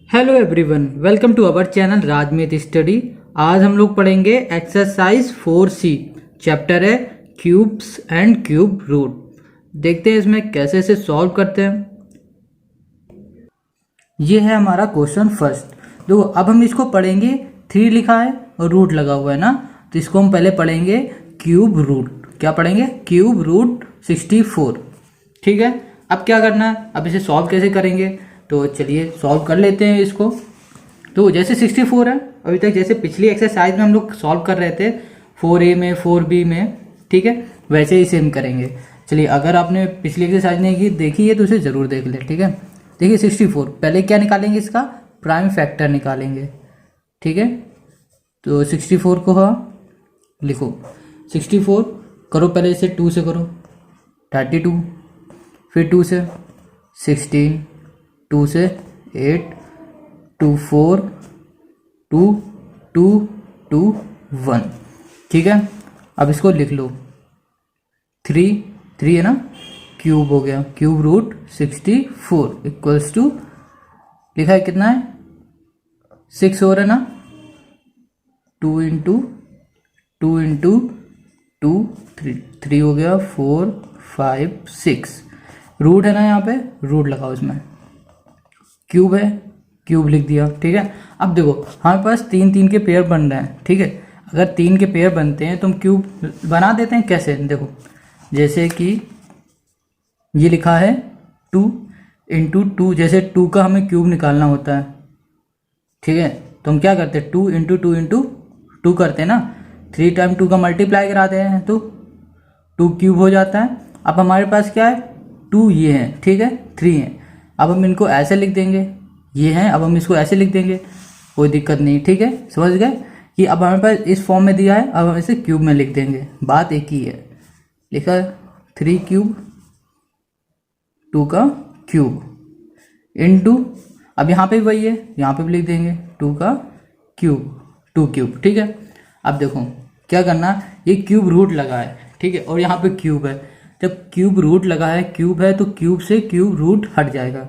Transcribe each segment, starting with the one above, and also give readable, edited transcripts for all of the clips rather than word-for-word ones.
Hello everyone, welcome to our channel Rajmeet study. आज हम लोग पढ़ेंगे एक्सरसाइज 4C। चैप्टर है क्यूब्स एंड क्यूब रूट। देखते हैं इसमें कैसे इसे सॉल्व करते हैं। ये है हमारा क्वेश्चन फर्स्ट। देखो, अब हम इसको पढ़ेंगे। 3 लिखा है और रूट लगा हुआ है ना, तो इसको हम पहले पढ़ेंगे क्यूब रूट। क्या पढ़ेंगे? Cube root 64। ठीक है, अब क्या करना है, अब इसे सॉल्व कैसे करेंगे, तो चलिए सॉल्व कर लेते हैं इसको। तो जैसे 64 है, अभी तक जैसे पिछली एक्सरसाइज में हम लोग सॉल्व कर रहे थे 4A में 4B में, ठीक है, वैसे ही सेम करेंगे। चलिए, अगर आपने पिछली एक्सरसाइज नहीं की देखी है तो उसे ज़रूर देख ले। ठीक है, देखिए 64, पहले क्या निकालेंगे, इसका प्राइम फैक्टर निकालेंगे। ठीक है, तो 64 को लिखो। 64 करो, पहले इसे 2 से करो, 32, फिर 2 से 16, 2 से 8, 2 4, 2 2 2 1। ठीक है, अब इसको लिख लो। 3 है ना, क्यूब हो गया, क्यूब रूट 64 इक्वल्स टू, लिखा है कितना है, 6 हो रहा है ना, 2 इंटू 2 इंटू 2 3 हो गया, 4 5 6। रूट है ना, यहाँ पे रूट लगाओ, इसमें क्यूब है, क्यूब लिख दिया। ठीक है, अब देखो हमारे पास 3 3 के पेयर बन रहे हैं। ठीक है, अगर 3 के पेयर बनते हैं तो हम क्यूब बना देते हैं। कैसे? देखो, जैसे कि ये लिखा है 2 इंटू 2, जैसे 2 का हमें क्यूब निकालना होता है। ठीक है, तो हम क्या करते हैं, 2 इंटू 2 इंटू 2 करते हैं ना, 3 टाइम 2 का मल्टीप्लाई कराते हैं तो 2 क्यूब हो जाता है। अब हमारे पास क्या है, 2 ये है, ठीक है, 3 है। अब हम इनको ऐसे लिख देंगे, ये हैं, अब हम इसको ऐसे लिख देंगे, कोई दिक्कत नहीं। ठीक है, समझ गए कि अब हमारे पास इस फॉर्म में दिया है, अब हम इसे क्यूब में लिख देंगे। बात एक ही है, लिखा है 3 क्यूब 2 का क्यूब इनटू, अब यहाँ पे भी वही है, यहाँ पे भी लिख देंगे 2 का क्यूब, 2 क्यूब। ठीक है, अब देखो क्या करना, ये क्यूब रूट लगा है, ठीक है, और यहाँ पे क्यूब है। जब क्यूब रूट लगा है, क्यूब है, तो क्यूब से क्यूब रूट हट जाएगा,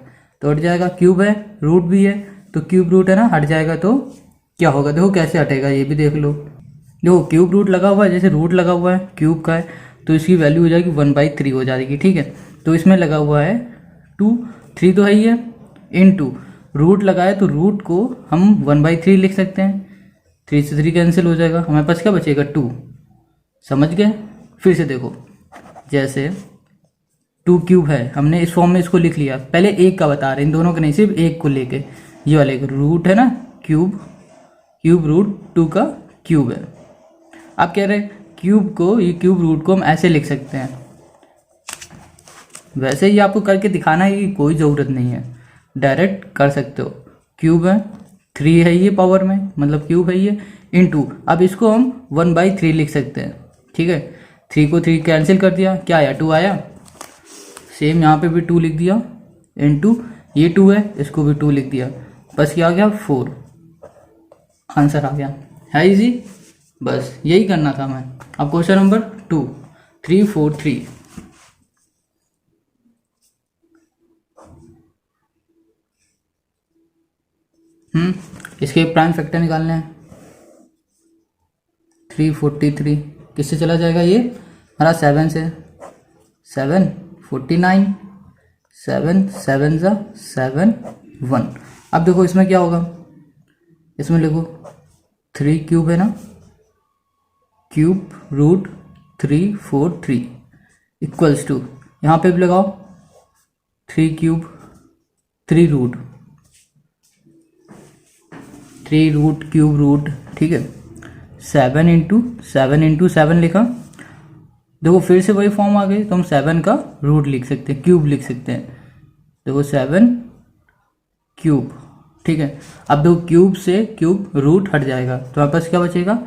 तो हट जाएगा। क्यूब है, रूट भी है, तो क्यूब रूट है ना, हट जाएगा तो क्या होगा, देखो कैसे हटेगा, ये भी देख लो। देखो क्यूब रूट लगा हुआ है, जैसे रूट लगा हुआ है क्यूब का है, तो इसकी वैल्यू हो जाएगी 1/3 हो जाएगी। ठीक है, तो इसमें लगा हुआ है 2, 3 तो है ही है, इनटू रूट लगा है, तो रूट को हम 1/3 लिख सकते हैं। 3 से 3 कैंसिल हो जाएगा, हमारे पास क्या बचेगा, 2। समझ गए? फिर से देखो, जैसे 2 क्यूब है, हमने इस फॉर्म में इसको लिख लिया, पहले एक का बता रहे हैं, इन दोनों का नहीं, सिर्फ एक को लेके, ये वाले रूट है ना, क्यूब क्यूब रूट 2 का क्यूब है। आप कह रहे हैं क्यूब को, ये क्यूब रूट को हम ऐसे लिख सकते हैं, वैसे ही आपको करके दिखाना की कोई ज़रूरत नहीं है, डायरेक्ट कर सकते हो। क्यूब है, 3 है ये पावर में, मतलब क्यूब है ये, इनटू, अब इसको हम 1/3 लिख सकते हैं। ठीक है, 3 को 3 कैंसिल कर दिया, क्या आया, 2 आया। सेम यहाँ पे भी 2 लिख दिया, इनटू ये 2 है, इसको भी 2 लिख दिया, बस क्या आ गया, 4। आंसर आ गया, है इजी। बस यही करना था मैं। अब क्वेश्चन नंबर 2, 3 4 3। इसके प्राइम फैक्टर निकालने हैं। 343 किससे चला जाएगा, ये हमारा 7 से, 7 49, 7 7 ज़ा 7 1। अब देखो इसमें क्या होगा, इसमें लिखो 3 क्यूब है ना, क्यूब रूट 343 इक्वल्स टू, यहाँ पे भी लगाओ 3 cube 3 root, 3 root cube root. ठीक है, 7 इंटू 7 लिखा। देखो फिर से वही फॉर्म आ गई, तो हम 7 का रूट लिख सकते हैं, क्यूब लिख सकते हैं। देखो 7 क्यूब। ठीक है, अब देखो क्यूब से क्यूब रूट हट जाएगा, तो हमारे पास क्या बचेगा,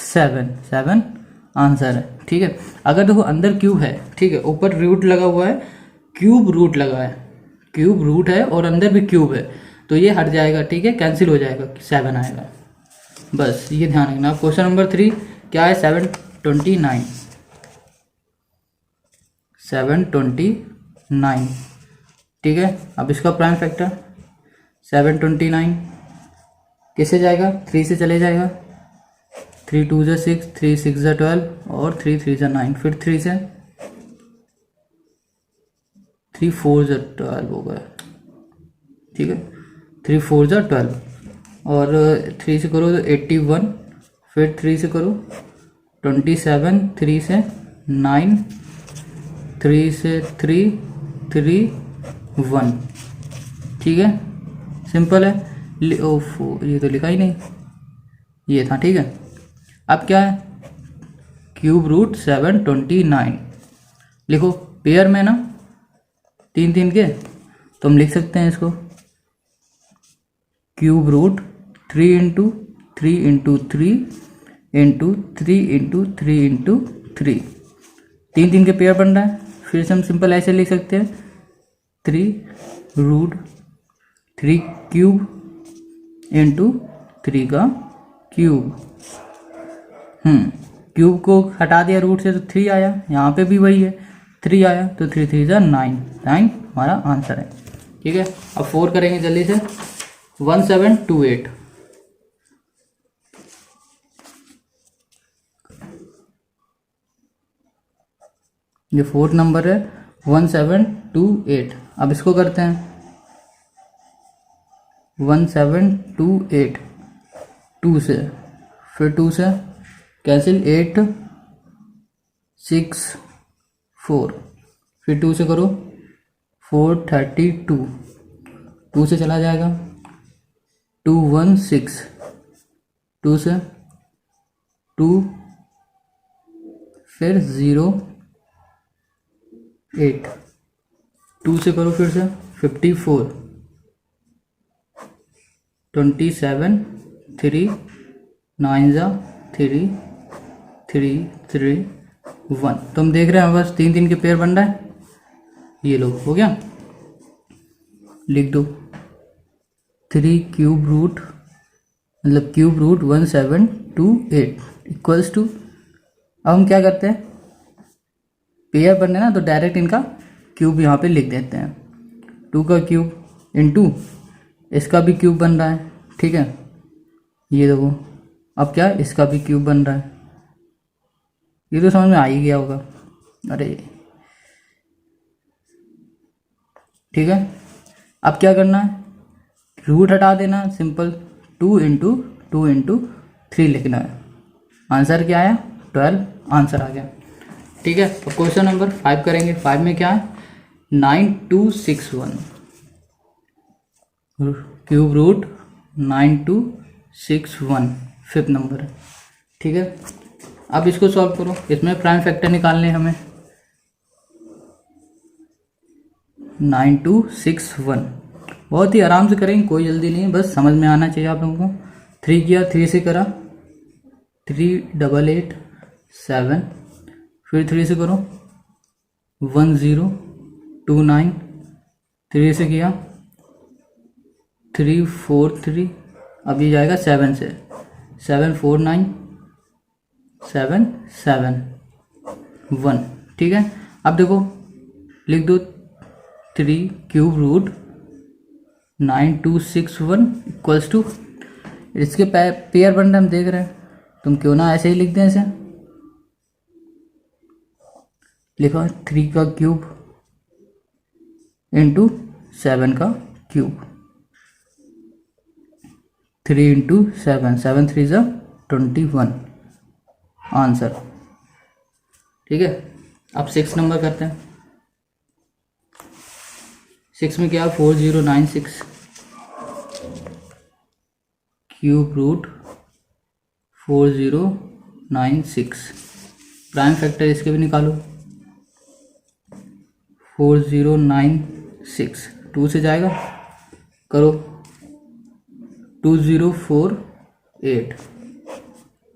7 आंसर है। ठीक है, अगर देखो अंदर क्यूब है, ठीक है, ऊपर रूट लगा हुआ है, क्यूब रूट लगा है, क्यूब रूट है और अंदर भी क्यूब है, तो ये हट जाएगा। ठीक है, कैंसिल हो जाएगा, 7 आएगा, बस ये ध्यान रखना। क्वेश्चन नंबर 3 क्या है, 729, 729। ठीक है, अब इसका प्राइम फैक्टर 729 किससे जाएगा, 3 से चले जाएगा, 3 2 ज़ा 6, 3 6 ज़ा 12 और 3 3 ज़ा 9, फिर 3 से 3 4 ज़ा 12 हो गया, ठीक है, 3 4 ज़ा 12 और 3 से करो तो 81, फिर 3 से करो 27, 3 से 9, 3 से 3 3 1, ठीक है, सिंपल है। ओफो ये तो लिखा ही नहीं, ये था, ठीक है। अब क्या है, क्यूब रूट 729 लिखो, पेयर में ना 3 3 के, तो हम लिख सकते हैं इसको cube root 3 into 3 into 3 into 3 into 3 into 3, 3 3 के पेयर बन रहा है। फिर से हम सिंपल ऐसे लिख सकते हैं 3 रूट 3 क्यूब इंटू 3 का क्यूब। क्यूब को हटा दिया रूट से तो 3 आया, यहाँ पे भी वही है 3 आया, तो 3 3 ज़ा 9 हमारा आंसर है, ठीक है। अब 4 करेंगे जल्दी से, 1728 ये 4th नंबर है 1728। अब इसको करते हैं 1728 2 से, फिर 2 से कैंसिल 8 6 4, फिर 2 से करो 432, 2 से चला जाएगा 216, 2 से 2, फिर 0 8, 2 से करो फिर से 54, 27 3 9 ज़ा 3 3 3 1, तो हम देख रहे हैं बस 3 3 के पेयर बन रहा है। ये लो हो गया, लिख दो 3 क्यूब रूट मतलब क्यूब रूट 1728 इक्वल्स टू, अब हम क्या करते हैं, पेयर बनने ना तो डायरेक्ट इनका क्यूब यहाँ पे लिख देते हैं, 2 का क्यूब इंटू इसका भी क्यूब बन रहा है, ठीक है, ये देखो। अब क्या, इसका भी क्यूब बन रहा है, ये तो समझ में आ ही गया होगा, अरे ठीक है। अब क्या करना है, रूट हटा देना, सिंपल 2 इंटू 2 इंटू 3 लिखना है, आंसर क्या आया 12, आंसर आ गया, ठीक है। तो क्वेश्चन नंबर 5 करेंगे। 5 में क्या है, 9261 क्यूब रूट 9261 5th नंबर है, ठीक है। अब इसको सॉल्व करो, इसमें प्राइम फैक्टर निकालने हमें 9261, बहुत ही आराम से करेंगे, कोई जल्दी नहीं है, बस समझ में आना चाहिए आप लोगों को। 3 किया, 3 से करा 3887, फिर 3 से करो 1029, 3 से किया 343, अब ये जाएगा 7 से 749 771, ठीक है। अब देखो लिख दो 3 क्यूब रूट 9261 इक्वल्स टू, इसके पेयर बन रहे हम देख रहे हैं, तुम क्यों ना ऐसे ही लिख दें इसे, लिखो 3 का क्यूब इंटू 7 का क्यूब, 3 इंटू 7, 7 3 ज़ा 21, आंसर, ठीक है। अब 6 नंबर करते हैं। 6 में क्या, 4096 क्यूब रूट 4096, प्राइम फैक्टर इसके भी निकालो 4096, 2 से जाएगा, करो 2048,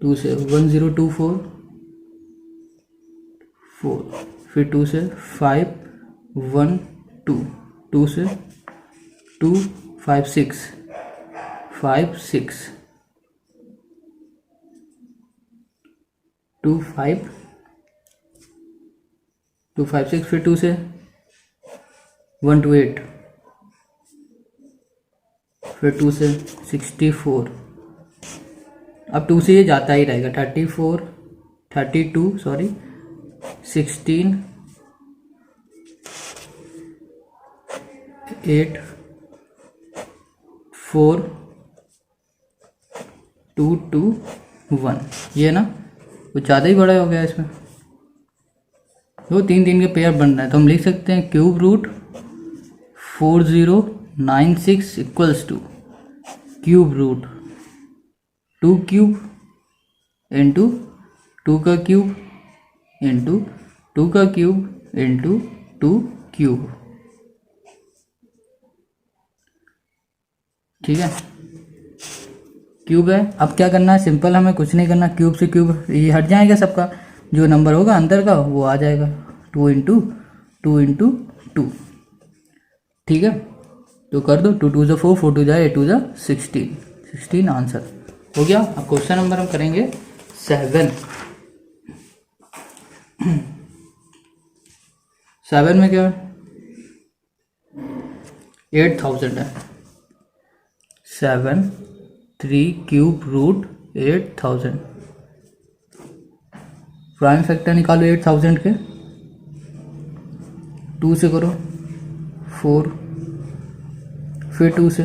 2 से 1024 4, फिर 2 से 512, 2 से 256 56 256, फिर 2 से 128 फिर 2 से 64, अब 2 से ये जाता ही रहेगा, 32 सॉरी 16 8 4 2 2 1, ये ना कुछ ज़्यादा ही बड़ा हो गया इसमें। तो 3 के पेयर बन रहा है, तो हम लिख सकते हैं cube root 4096 equals to cube root 2 cube into 2 का क्यूब इंटू 2 का क्यूब इंटू 2 क्यूब। ठीक है, क्यूब है। अब क्या करना है, सिंपल, हमें कुछ नहीं करना, क्यूब से क्यूब ये हट जाएगा, सबका जो नंबर होगा अंदर का वो आ जाएगा, 2 इंटू 2। ठीक है, तो कर दो, 2 2 ज़ा 4, 4 2 ज़ा 8 2 ज़ा 16 आंसर हो गया। अब क्वेश्चन नंबर हम करेंगे 7। 7 में क्या है, 8000 है। 7 3 क्यूब रूट 8000, प्राइम फैक्टर निकालो 8000 के, 2 से करो 4, फिर 2 से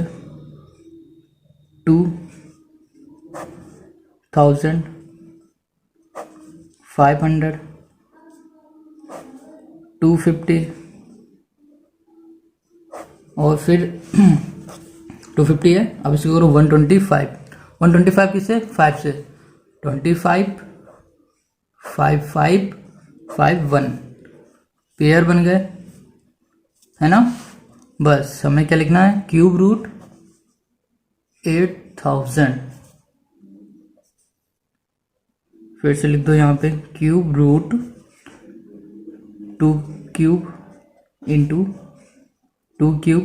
2000 500 250 और फिर 250 है। अब इसको करो 125 किससे, 5 से, 25 5 5 5 1, पेयर बन गए, है ना। बस हमें क्या लिखना है, क्यूब रूट 8000, फिर से लिख दो यहाँ पे cube root 2 cube into 2 cube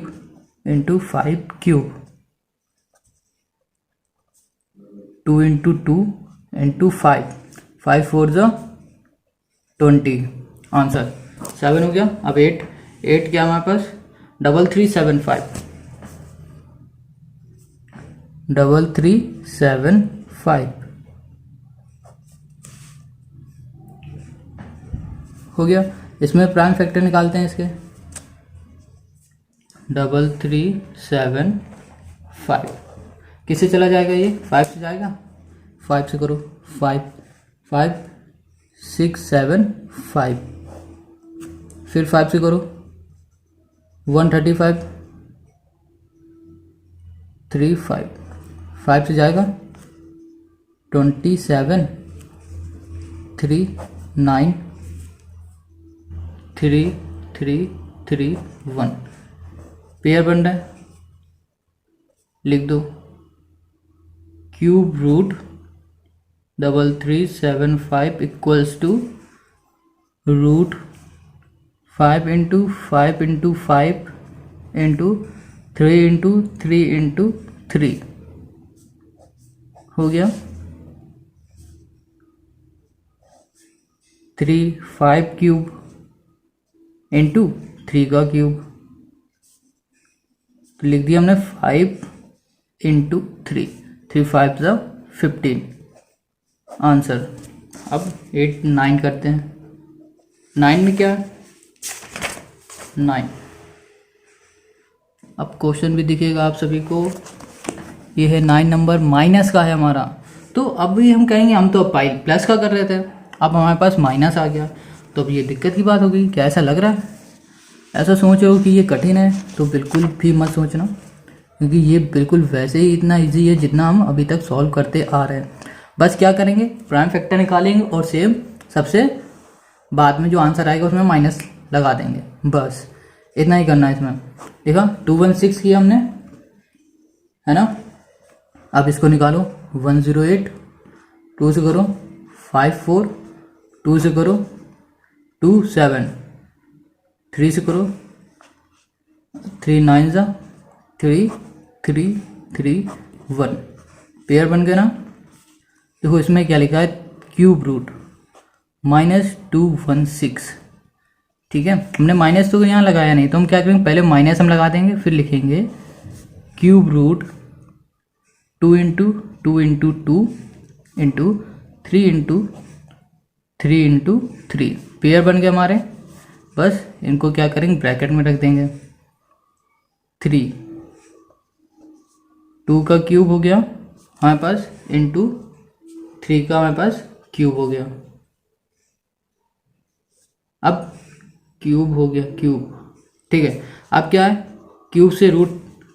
into 5 cube, 2 into 2 into 5, 5 4 ज़ा 20, आंसर 7 हो गया। अब 8 क्या हमारे पास, 3375 हो गया। इसमें प्राइम फैक्टर निकालते हैं इसके, 3375 किससे चला जाएगा, ये 5 से जाएगा, 5 से करो 5 5 6 7 5, फिर 5 से करो 135 3 5, 5 से जाएगा 27 3 9 3 3 3 1, पेयर बन रहा है, लिख दो cube root 3375 equals to root 5 into 5 into 5 into 3 into 3 into 3 हो गया, 3 5 क्यूब इंटू 3 का क्यूब, तो लिख दिया हमने 5 इंटू 3, 3 5 ज़ा 15, आंसर। अब 8 9 करते हैं, 9 में क्या है, 9, अब क्वेश्चन भी दिखेगा आप सभी को, ये है 9 नंबर, माइनस का है हमारा, तो अब भी हम कहेंगे, हम तो प्लस का कर रहे थे, अब हमारे पास माइनस आ गया, तो अब ये दिक्कत की बात होगी। क्या ऐसा लग रहा है, ऐसा सोच रहे हो कि ये कठिन है, तो बिल्कुल भी मत सोचना, क्योंकि ये बिल्कुल वैसे ही इतना इजी है जितना हम अभी तक सॉल्व करते आ रहे हैं। बस क्या करेंगे, प्राइम फैक्टर निकालेंगे और सेम सबसे बाद में जो आंसर आएगा उसमें माइनस लगा देंगे, बस इतना ही करना है इसमें। देखा 216 किया हमने, है ना। अब इसको निकालो 108, 2 से करो 5 4, 2 से करो 2 7, 3 से करो 3 9 ज़ा 3 3 3 1, पेयर बन गया ना। देखो इसमें क्या लिखा है, क्यूब रूट -216, ठीक है। हमने माइनस तो यहाँ लगाया नहीं, तो हम क्या करेंगे, पहले माइनस हम लगा देंगे, फिर लिखेंगे cube root 2 into 2 into 2 into 3 into 3 into 3 pair बन गए हमारे। बस इनको क्या करेंगे, ब्रैकेट में रख देंगे। 3 2 का क्यूब हो गया हमारे पास, इंटू 3 का हमारे पास क्यूब हो गया। अब क्यूब हो गया क्यूब, ठीक है। अब क्या है, क्यूब से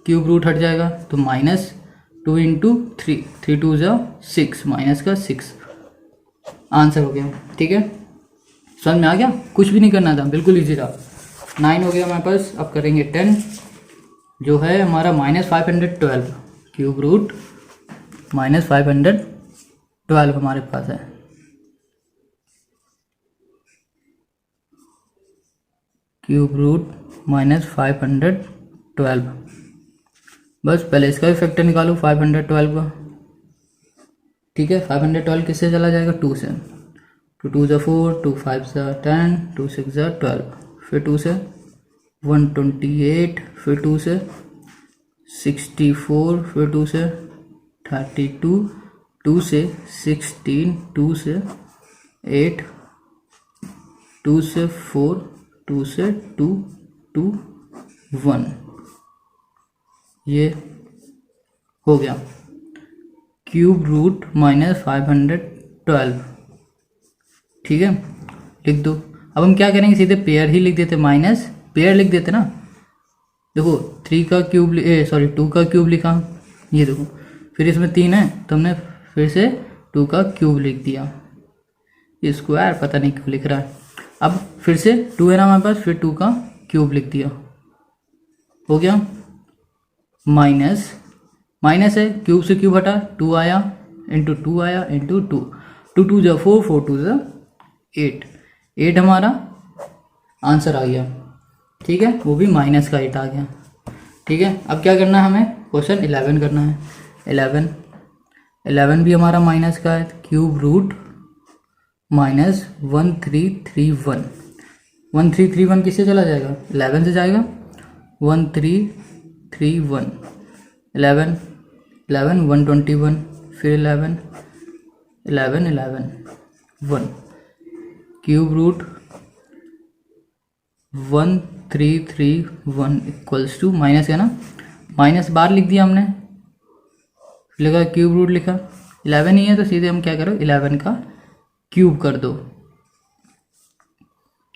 क्यूब रूट हट जाएगा तो -2 इंटू 3, 3 2 जा 6, माइनस का 6 आंसर हो गया, ठीक है। समझ में आ गया, कुछ भी नहीं करना था, बिल्कुल इजी था। 9 हो गया हमारे पास। अब करेंगे 10 जो है हमारा -512, क्यूब रूट -512 हमारे पास है। क्यूब रूट -512, बस पहले इसका भी फैक्टर निकालो 512 का, ठीक है। 512 किससे चला जाएगा, 2 से। 2 2 ज़ा 4, 2 5 ज़ा 10, 2 6 ज़ा 12, फिर 2 से 128, फिर 2 से 64, फिर 2 से 32, 2 से 16, 2 से 8, 2 से 4, 2 से 2, 2 1, ये हो गया क्यूब रूट -512, ठीक है। लिख दो। अब हम क्या करेंगे, सीधे पेयर ही लिख देते, माइनस पेयर लिख देते ना। देखो 3 का क्यूब 2 का क्यूब लिखा, ये देखो, फिर इसमें 3 है तो हमने फिर से 2 का क्यूब लिख दिया। ये स्क्वायर पता नहीं क्यों लिख रहा है। अब फिर से 2 है ना हमारे पास, फिर 2 का क्यूब लिख दिया, हो गया। माइनस है, क्यूब से क्यूब हटा, 2 आया, इंटू 2 आया, इंटू 2, 2 2 ज़ा 4, 4 2 ज़ा 8, 8 हमारा आंसर आ गया, ठीक है। वो भी माइनस का 8 आ गया, ठीक है। अब क्या करना है हमें, क्वेश्चन 11 करना है। 11 भी हमारा माइनस का है, क्यूब रूट -1331, 1331 किससे चला जाएगा, 11 से जाएगा। 1331, 11 11 121, फिर 11 11 11 1, cube root 1331 equals to, minus है ना, माइनस बार लिख दिया हमने, लिखा क्यूब रूट लिखा। 11 ही है तो सीधे हम क्या करो, 11 का क्यूब कर दो।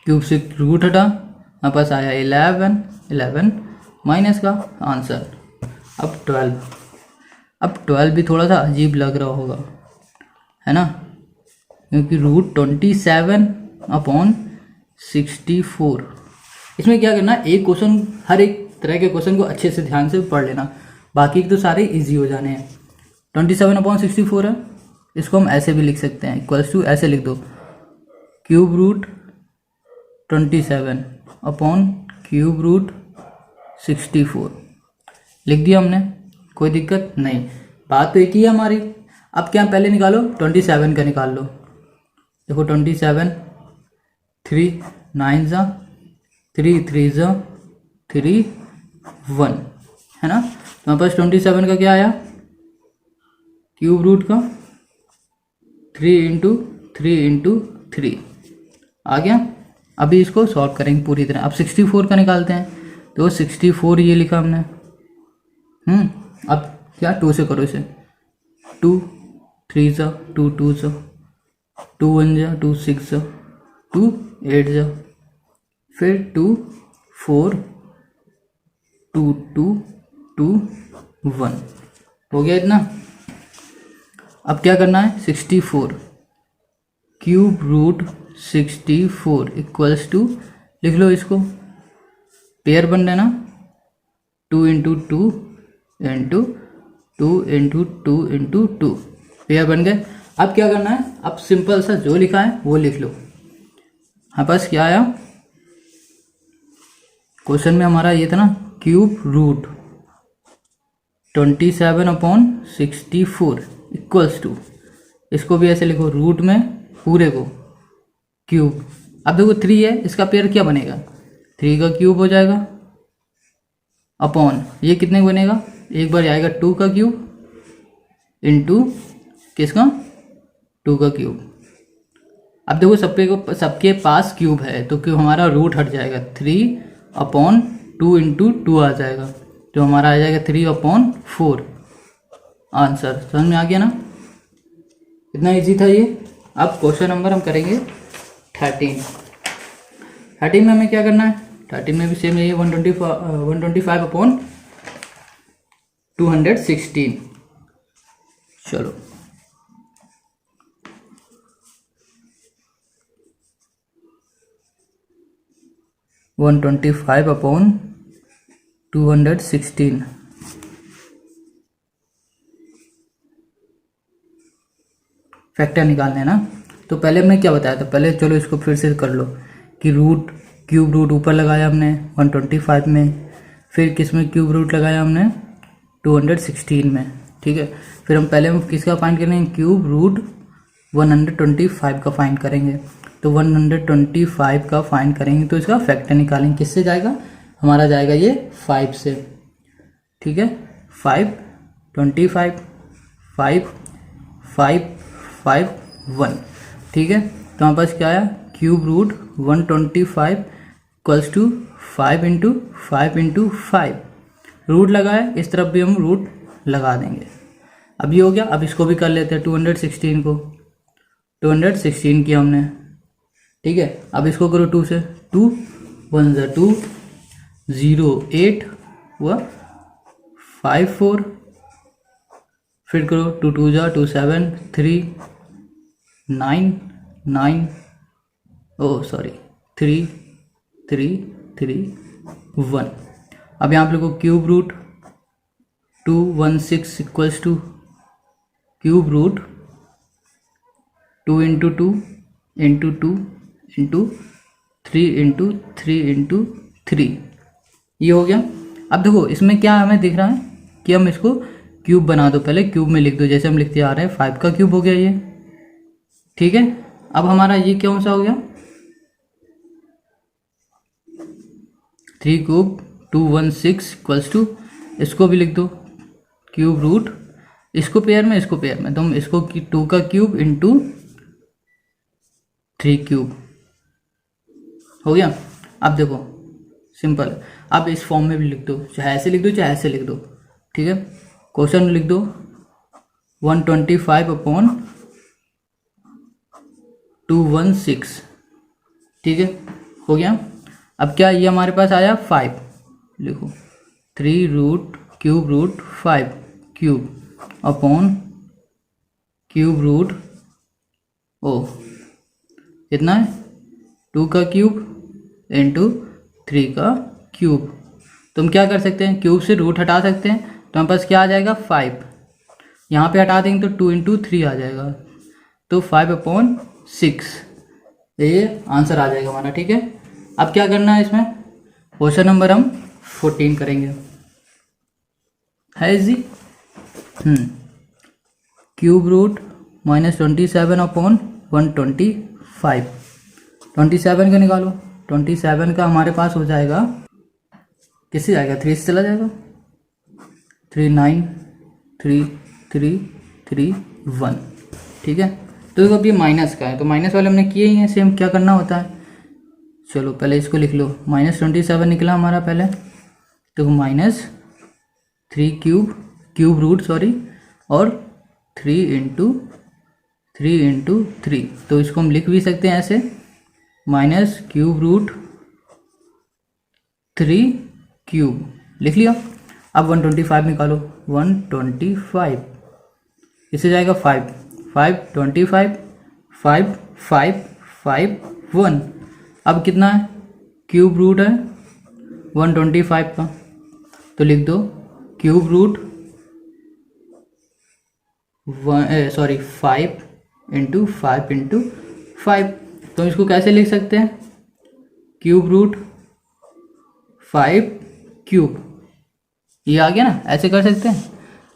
क्यूब से रूट हटा, हमारे पास आया 11 माइनस का आंसर। अब 12 भी थोड़ा सा अजीब लग रहा होगा, है ना, क्योंकि रूट 27/64। इसमें क्या करना, एक क्वेश्चन, हर एक तरह के क्वेश्चन को अच्छे से ध्यान से पढ़ लेना, बाकी तो सारे इजी हो जाने हैं। 27/64 है, इसको हम ऐसे भी लिख सकते हैं, इक्वल्स टू ऐसे लिख दो, cube root 27 upon cube root 64 लिख दिया हमने, कोई दिक्कत नहीं, बात तो एक ही है हमारी। अब क्या पहले निकालो, 27 का निकाल लो। देखो 27, 3 9 ज़ा 3 3 ज़ा 3 1, है ना। तो हमारे पास 27 का क्या आया, क्यूब रूट का 3 इंटू 3 इंटू 3 आ गया। अभी इसको सॉल्व करेंगे पूरी तरह। अब 64 का निकालते हैं, तो 64 ये लिखा हमने। अब क्या 2 से करो इसे, 2 3 ज़ा 2 2 ज़ा 2 1 ज़ा 2 6 ज़ा 2 8 ज़ा, फिर 2 4 2 2 2 1 हो गया इतना। अब क्या करना है, 64 क्यूब रूट 64 इक्वल्स टू, लिख लो इसको, पेयर बन रहा है ना, 2 into 2 into 2 into 2 into 2 pair बन गए। अब क्या करना है, अब सिंपल सा जो लिखा है वो लिख लो। हमारे पास क्या आया, क्वेश्चन में हमारा ये था ना, क्यूब रूट 27/64 इक्वल्स टू, इसको भी ऐसे लिखो, रूट में पूरे को क्यूब। अब देखो 3 है, इसका पेयर क्या बनेगा, 3 का क्यूब हो जाएगा, अपॉन ये कितने का बनेगा, एक बार आएगा 2 का क्यूब इंटू किसका 2 का क्यूब। अब देखो सबके पास क्यूब है तो क्यूब हमारा रूट हट जाएगा 3/2 इंटू 2 आ जाएगा, तो हमारा आ जाएगा 3/4 आंसर। समझ में आ गया ना, इतना इजी था ये। अब क्वेश्चन नंबर हम करेंगे 13 में हमें क्या करना है, 13 में भी सेम यही 125/216। चलो 125/216 फैक्टर निकालने ना। तो पहले हमने क्या बताया था, पहले चलो इसको फिर से कर लो कि रूट क्यूब रूट ऊपर लगाया हमने 125 में, फिर किस में क्यूब रूट लगाया हमने 216 में, ठीक है। फिर हम पहले किसका फाइंड करेंगे, क्यूब रूट 125 का फाइंड करेंगे। तो 125 का फाइंड करेंगे तो इसका फैक्टर निकालेंगे, किससे जाएगा, हमारा जाएगा ये 5 से, ठीक है। 5 25 5 5 5 1, ठीक है। तो हमारे पास क्या आया, cube root 125 equals to 5 into 5 into 5, root लगाए, इस तरफ भी हम रूट लगा देंगे। अब ये हो गया। अब इसको भी कर लेते हैं 216 को, 216 किया हमने, ठीक है। अब इसको करो 2 से, 2 1 ज़ा 2 0 8 हुआ 5 4, फिर करो 2 2 ज़ा 2 7 3 9 9 3 3 3 1। अब यहाँ पे लिखो cube root 216 equals to cube root 2 into 2 into 2 into 3 into 3 into 3, ये हो गया। अब देखो इसमें क्या हमें दिख रहा है कि हम इसको क्यूब बना दो, पहले क्यूब में लिख दो, जैसे हम लिखते आ रहे हैं 5 का क्यूब हो गया ये, ठीक है। अब हमारा ये कौन सा हो गया, 3 क्यूब 216 इक्वल्स टू, इसको भी लिख दो क्यूब रूट, इसको पेयर में इसको पेयर में, तो हम इसको 2 का क्यूब इंटू 3 क्यूब हो गया। अब देखो सिंपल, अब इस फॉर्म में भी लिख दो, चाहे ऐसे लिख दो चाहे ऐसे लिख दो, ठीक है। क्वेश्चन लिख दो 125/216, ठीक है, हो गया। अब क्या ये हमारे पास आया 5, लिखो 3 root cube root 5 cube upon cube root कितना है 2 का क्यूब इंटू 3 का क्यूब। तो हम क्या कर सकते हैं, क्यूब से रूट हटा सकते हैं, तो हमारे पास क्या आ जाएगा 5, यहाँ पे हटा देंगे तो 2 इंटू 3 आ जाएगा, तो 5/6, ये आंसर आ जाएगा हमारा, ठीक है। अब क्या करना है इसमें, क्वेश्चन नंबर हम 14 करेंगे, है इजी। क्यूब रूट -27/125, 27 का निकालो, 27 का हमारे पास हो जाएगा, किससे जाएगा 3 से चला जाएगा, 3 9 3 3 3 1, ठीक है। तो अब ये माइनस का है, तो माइनस वाले हमने किए ही हैं, सेम क्या करना होता है, चलो पहले इसको लिख लो, -27 निकला हमारा पहले, तो -3 क्यूब रूट और 3 इंटू 3, तो इसको हम लिख भी सकते हैं ऐसे, माइनस क्यूब रूट 3 क्यूब, लिख लिया। अब 125 निकालो, 125 इससे जाएगा 5 5 25 5 5 5 1। अब कितना है, क्यूब रूट है 125 का, तो लिख दो क्यूब रूट 5 इंटू 5 इंटू 5। तो इसको कैसे लिख सकते हैं, क्यूब रूट 5 क्यूब, ये आ गया ना, ऐसे कर सकते हैं।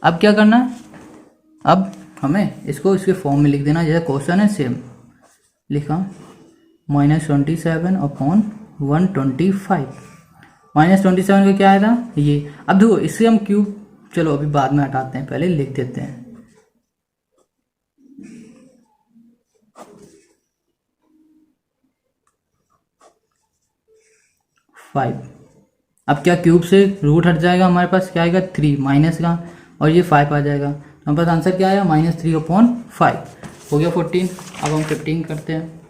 अब क्या करना है, अब हमें इसको इसके फॉर्म में लिख देना, जैसा क्वेश्चन है सेम लिखा, -27/125, -27 का क्या आया था ये। अब देखो इससे हम क्यूब, चलो अभी बाद में हटाते हैं, पहले लिख देते हैं, 5। अब क्या क्यूब से रूट हट जाएगा, हमारे पास क्या आएगा 3 माइनस का, और ये 5 आ जाएगा, तो हमारे पास आंसर क्या आया -3/5 हो गया 14। अब हम 15 करते हैं।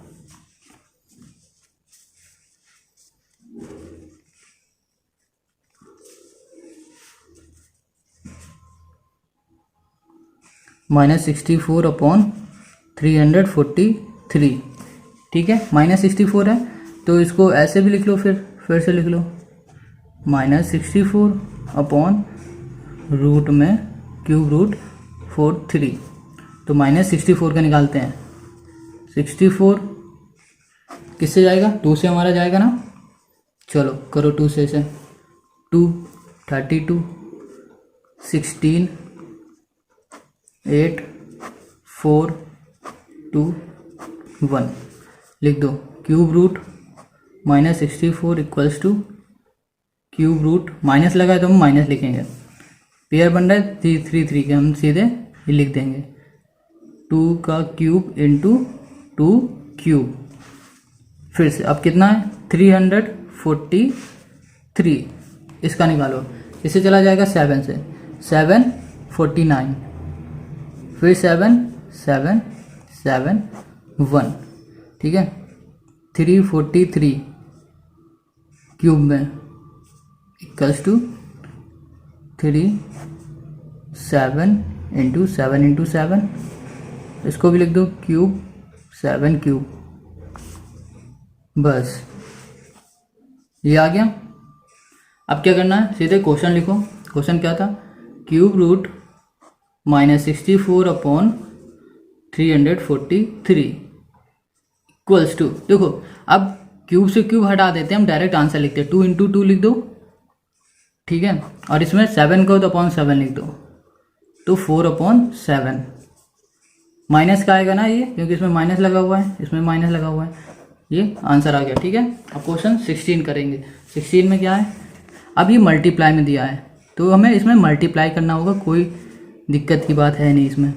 -64/343, ठीक है। -64 है तो इसको ऐसे भी लिख लो, फिर से लिख लो -64 रूट में क्यूब रूट 43। तो -64 का निकालते हैं। 64 किससे जाएगा, 2 से हमारा जाएगा ना, चलो करो 2 से इसे। 2 32 16 8 4 2 1 लिख दो। Cube root -64 equals to cube root, minus लगा है तो हम माइनस लिखेंगे, पेयर बन रहा है 3 3 के, हम सीधे ये लिख देंगे 2 का क्यूब इंटू 2 क्यूब। फिर से अब कितना है 343, इसका निकालो, इससे चला जाएगा 7 से, 7 49, फिर 7 7 7 1, ठीक है। 343 क्यूब में इक्वल्स टू 3 7 इंटू 7 इंटू 7, इसको भी लिख दो क्यूब 7 क्यूब, बस ये आ गया। अब क्या करना है, सीधे क्वेश्चन लिखो। क्वेश्चन क्या था, क्यूब रूट -64/343 इक्वल्स टू, देखो अब क्यूब से क्यूब हटा देते हैं, हम डायरेक्ट आंसर लिखते हैं, 2 इंटू 2 लिख दो, ठीक है। और इसमें 7 को तो /7 लिख दो, तो 4/7 माइनस का आएगा ना ये, क्योंकि इसमें माइनस लगा हुआ है, इसमें माइनस लगा हुआ है, ये आंसर आ गया, ठीक है। अब क्वेश्चन 16 करेंगे। 16 में क्या है, अब ये मल्टीप्लाई में दिया है तो हमें इसमें मल्टीप्लाई करना होगा, कोई दिक्कत की बात है नहीं इसमें।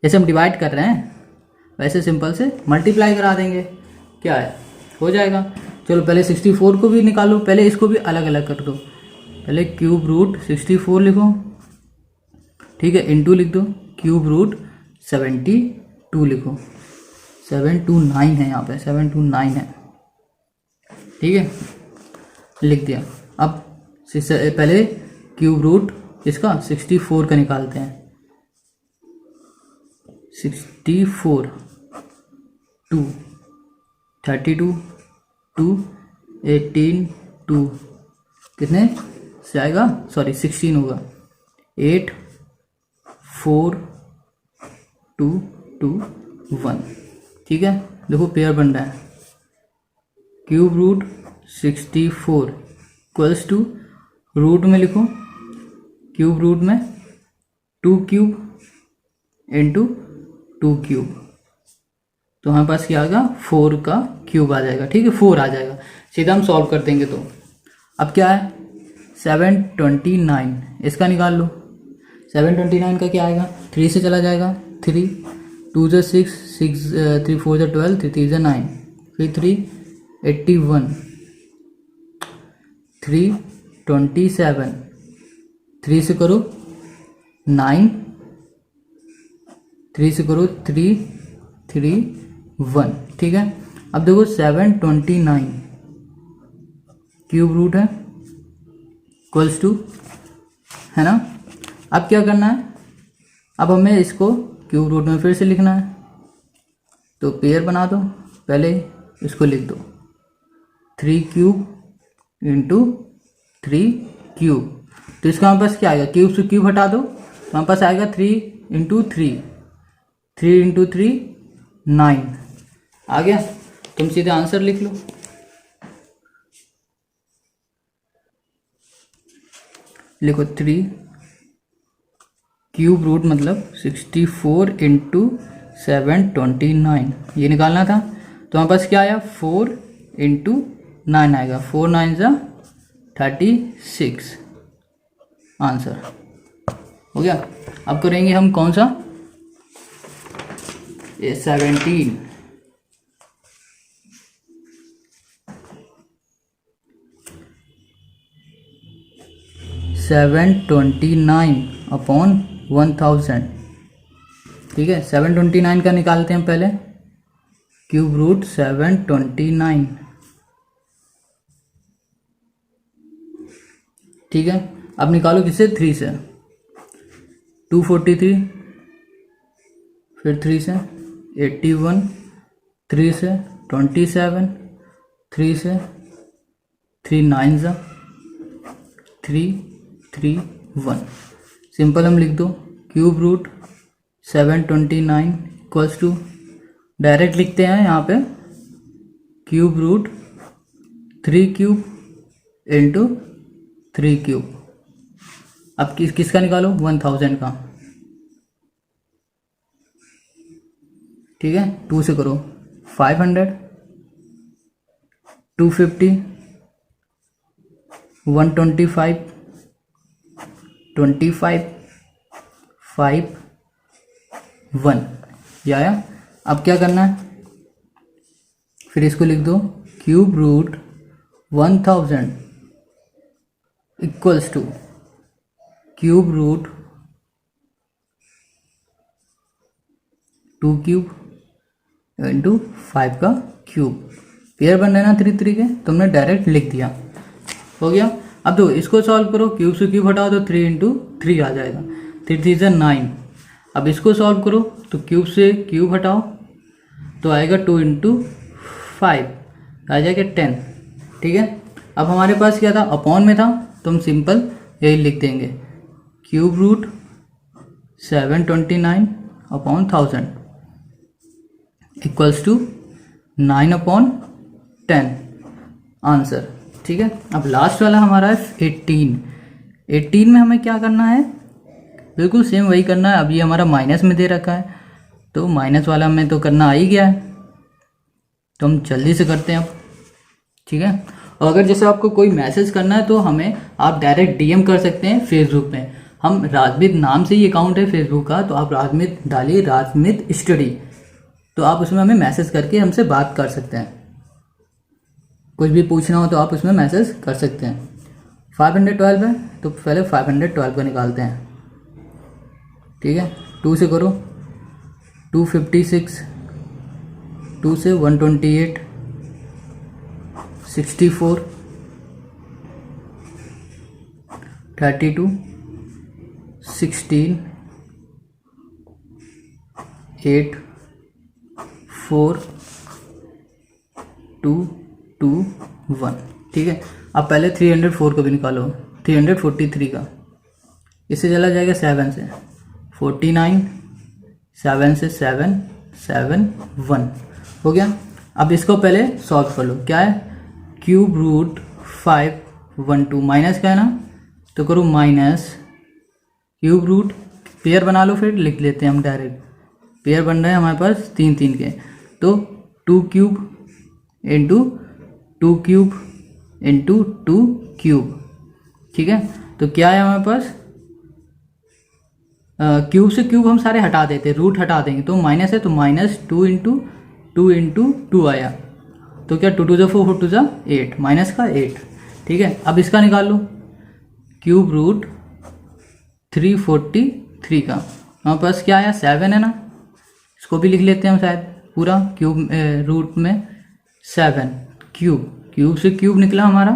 जैसे हम डिवाइड कर रहे हैं वैसे सिंपल से मल्टीप्लाई करा देंगे, क्या है हो जाएगा। चलो पहले 64 को भी निकालो, पहले इसको भी अलग अलग कर दो। पहले क्यूब रूट 64 लिखो, ठीक है, इंटू लिख दो क्यूब रूट 72 लिखो, 729 है यहाँ पे, 729 है, ठीक है, लिख दिया। अब पहले क्यूब रूट इसका 64 का निकालते हैं। 64 2 32 2 18 2 कितने से आएगा, सॉरी 16 होगा, 8 4 2 2 1, ठीक है। देखो पेयर बन रहा है, cube root 64 equals to, root में लिखो क्यूब रूट में 2 क्यूब इंटू 2 क्यूब, तो हमारे पास क्या आएगा 4 का क्यूब आ जाएगा, ठीक है, 4 आ जाएगा। सीधा हम सॉल्व कर देंगे। तो अब क्या है 729, इसका निकाल लो। 729 का क्या आएगा, 3 से चला जाएगा, 3 2 ज़ा 6 6 3 4 ज़ा 12 3 3 ज़ा 9, फिर 3 81 3 27, 3 से करो 9, 3 से करो 3 3 1, ठीक है। अब देखो 729 क्यूब रूट है इक्वल्स टू, है ना। अब क्या करना है, अब हमें इसको क्यूब रूट में फिर से लिखना है, तो पेयर बना दो। पहले इसको लिख दो 3 क्यूब इंटू 3 क्यूब, तो इसका हमारे पास क्या आएगा, क्यूब से क्यूब हटा दो तो हमारे पास आएगा 3 इंटू 3, 3 इंटू 3 9 आ गया। तुम सीधे आंसर लिख लो। लिखो 3 क्यूब रूट मतलब 64 इंटू 729, ये निकालना था। तो हमारे पास क्या आया 4 इंटू 9 आएगा, 4 9 ज़ा 36 आंसर हो गया। अब करेंगे हम कौन सा, ये 17। 729 अपॉन 1000। ठीक है, 729 का निकालते हैं पहले, क्यूब रूट 729। ठीक है, अब निकालो किससे, 3 से, 243, फिर 3 से 81, 3 से 27, 3 से 3 9 331। सिंपल हम लिख दो, cube root 729 equals to, direct लिखते हैं यहाँ पे, cube root 3 cube into 3 cube. अब किसका निकालो, 1000 का। ठीक है, 2 से करो, 500, 250, 125, 25, 5, 1। ये आया। अब क्या करना है, फिर इसको लिख दो, cube root 1000 equals to cube root 2 cube into 5 का क्यूब। पेयर बन रहे ना 3 3 के, तुमने डायरेक्ट लिख दिया, हो गया। अब दो इसको सॉल्व करो, क्यूब से क्यूब हटाओ तो 3 इंटू 3 आ जाएगा, 3 3 से 9। अब इसको सॉल्व करो तो क्यूब से क्यूब हटाओ तो आएगा 2 इंटू 5, आ जाएगा 10। ठीक है, अब हमारे पास क्या था, अपॉन में था, तो हम सिंपल यही लिख देंगे, cube root 729 upon 1000 equals to 9 upon 10 answer. ठीक है, अब लास्ट वाला हमारा है 18 में हमें क्या करना है, बिल्कुल सेम वही करना है। अब ये हमारा माइनस में दे रखा है, तो माइनस वाला हमें तो करना आ ही गया है, तो हम जल्दी से करते हैं अब। ठीक है, और अगर जैसे आपको कोई मैसेज करना है तो हमें आप डायरेक्ट डीएम कर सकते हैं फेसबुक पे। हम राजमित नाम से ही अकाउंट है फेसबुक का, तो आप राजमित डालिए, राजमित स्टडी, तो आप उसमें हमें मैसेज करके हमसे बात कर सकते हैं। कुछ भी पूछना हो तो आप उसमें मैसेज कर सकते हैं। 512 है तो पहले 512 को निकालते हैं। ठीक है, 2 से करो, 256, 2 से 128, 64, 32, 16, 8, 4, 2, 2, 1। ठीक है, अब पहले 304 को भी निकालो, 343 का, इससे चला जाएगा 7 से 49, 7 से 7, 7, 1 हो गया। अब इसको पहले सॉल्व कर लो, क्या है, क्यूब रूट 512 माइनस का है ना, तो करो माइनस क्यूब रूट, पेयर बना लो, फिर लिख लेते हैं हम डायरेक्ट, पेयर बन रहे हैं हमारे पास 3 3 के, तो 2 cube into 2 cube into 2 cube. ठीक है, तो क्या है हमारे पास, क्यूब से क्यूब हम सारे हटा देते, रूट हटा देंगे, तो माइनस है, तो माइनस 2 इंटू 2 इंटू 2 आया, तो क्या 2 2 जा 4 4 2 जा 8, माइनस का 8। ठीक है, अब इसका निकाल लो, क्यूब रूट 343 का, हमारे पास क्या आया, 7 है ना, इसको भी लिख लेते हैं हम शायद पूरा, क्यूब रूट में 7 क्यूब, क्यूब से क्यूब निकला हमारा,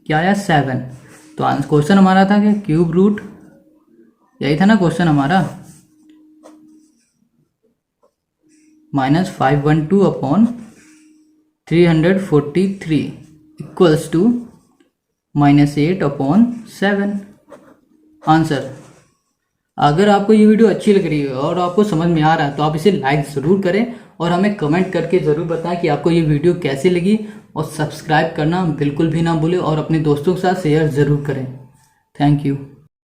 क्या आया 7। तो क्वेश्चन हमारा था कि क्यूब रूट, यही था ना क्वेश्चन हमारा, -512 upon 343 equals to -8 upon 7 answer. अगर आपको ये वीडियो अच्छी लग रही है और आपको समझ में आ रहा है तो आप इसे लाइक ज़रूर करें और हमें कमेंट करके ज़रूर बताएं कि आपको ये वीडियो कैसी लगी, और सब्सक्राइब करना बिल्कुल भी ना भूलें और अपने दोस्तों के साथ शेयर ज़रूर करें। Thank you.